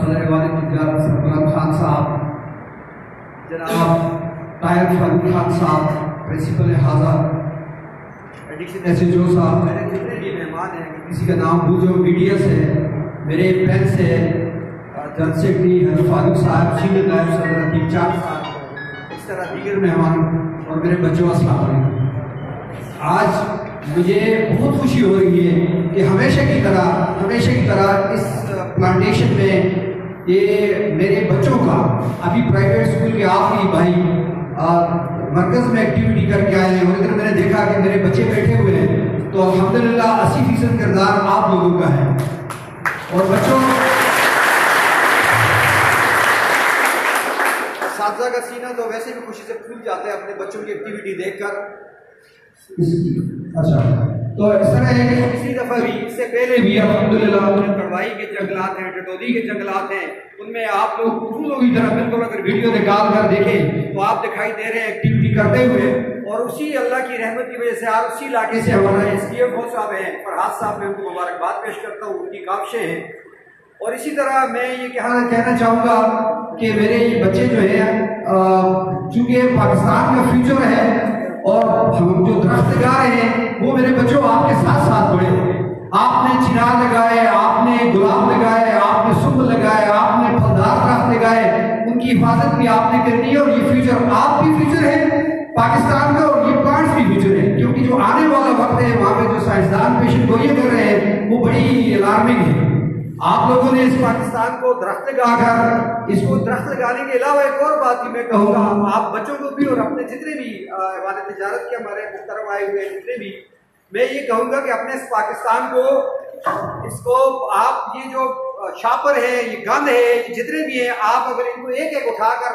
सदर वालिद सरफराज खान साहब, जनाब ताहिर फारूक खान साहब, प्रिंसिपल हाज़र एडिक्शन SHO साहब, मेरे जितने भी मेहमान हैं, किसी का नाम भूलो, मीडिया से मेरे फ्रेंड्स है, जनरल सेक्रेटरी फारूक साहब, सीनियर नायब सदर अतीक चाक साहब, इस तरह दीगर मेहमान और मेरे बच्चों, अस्सलाम वालेकुम। आज मुझे बहुत खुशी हो रही है कि हमेशा की तरह इस प्लांटेशन में ये मेरे बच्चों का अभी प्राइवेट स्कूल के आखिरी भाई मरकज़ में एक्टिविटी करके आए हैं और इधर मैंने देखा कि मेरे बच्चे बैठे हुए हैं, तो अल्हम्दुलिल्लाह 80% किरदार आप लोगों का है। और बच्चों, साथी का सीना तो वैसे भी खुशी से फूल जाता है अपने बच्चों की एक्टिविटी देखकर। अच्छा, तो इस तरह है कि पिछली दफ़ा भी, इससे पहले भी अल्हम्दुलिल्लाह कड़वाई के जंगलात हैं, टटोदी के जंगलात हैं, उनमें आप लोग फूलों की तरह बिल्कुल अगर वीडियो निकाल कर देखें तो आप दिखाई दे रहे हैं एक्टिविटी करते हुए। और उसी अल्लाह की रहमत की वजह से आज उसी इलाके से हमारा SDO साहब हैं, फरहाद साहब, मैं उनको मुबारकबाद पेश करता हूँ, उनकी काविशें हैं। और इसी तरह मैं ये कहना चाहूँगा कि मेरे ये बच्चे जो हैं, चूँकि पाकिस्तान का फ्यूचर है और हम जो दरख्त लगा रहे हैं वो मेरे बच्चों आपके साथ साथ बड़े होंगे। आपने चिनार लगाए, आपने गुलाब लगाए, आपने सुम्ब लगाए, आपने फलदार दरख्त लगाए, उनकी हिफाजत भी आपने करनी है। और ये फ्यूचर, आप भी फ्यूचर है पाकिस्तान का और ये प्लांट्स भी फ्यूचर है, क्योंकि जो आने वाला वक्त है वहाँ पे जो साइंसदान पेशेंट गोइयां कर रहे हैं वो बड़ी अलार्मिंग है। आप लोगों ने इस पाकिस्तान को दरख्त लगाकर, इसको दरख्त लगाने के अलावा एक और बात भी मैं कहूँगा, आप बच्चों को भी और अपने जितने भी हमारे तिजारत के हमारे मुहतरम आए हुए जितने भी, मैं ये कहूँगा कि अपने इस पाकिस्तान को, इसको आप ये जो शापर है, ये गंद है, ये जितने भी हैं, आप अगर इनको एक एक उठाकर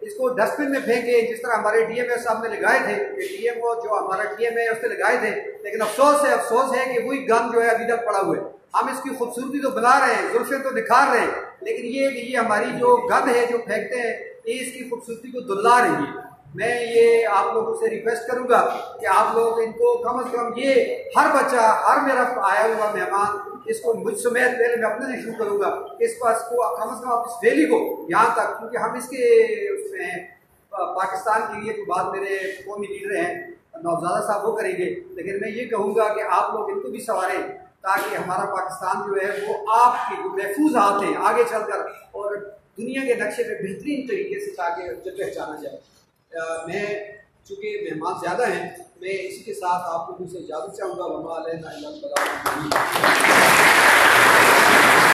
इसको डस्टबिन में फेंके, जिस तरह हमारे DMO साहब ने लगाए थे, DMO जो हमारा DM है उसने लगाए थे, लेकिन अफसोस है कि वही गंद जो है अभी तक पड़ा हुआ है। हम इसकी खूबसूरती तो बना रहे हैं, जुल्फें तो निखार रहे हैं, लेकिन ये हमारी जो गंद है जो फेंकते हैं, ये इसकी खूबसूरती को दुल्ला रही है। मैं ये आप लोगों से रिक्वेस्ट करूंगा कि आप लोग इनको कम से कम, ये हर बच्चा, हर मेरा आया हुआ मेहमान, इसको मुझ समेत, पहले मैं अपने से शुरू करूंगा, इस पास को कम से कम आप इस रैली को यहाँ तक, क्योंकि हम इसके उसमें हैं, पाकिस्तान के लिए तो बात मेरे कौमी लीडर हैं नौज़ादा साहब वो करेंगे, लेकिन मैं ये कहूँगा कि आप लोग इनको भी संवारें ताकि हमारा पाकिस्तान जो है वो आपके महफूज हाथ हैं आगे चलकर और दुनिया के नक्शे में बेहतरीन तरीके से ताकि पहचाना जाए। मैं चूँकि मेहमान ज़्यादा हैं, मैं इसी के साथ आप लोगों से इजाज़त चाहूँगा।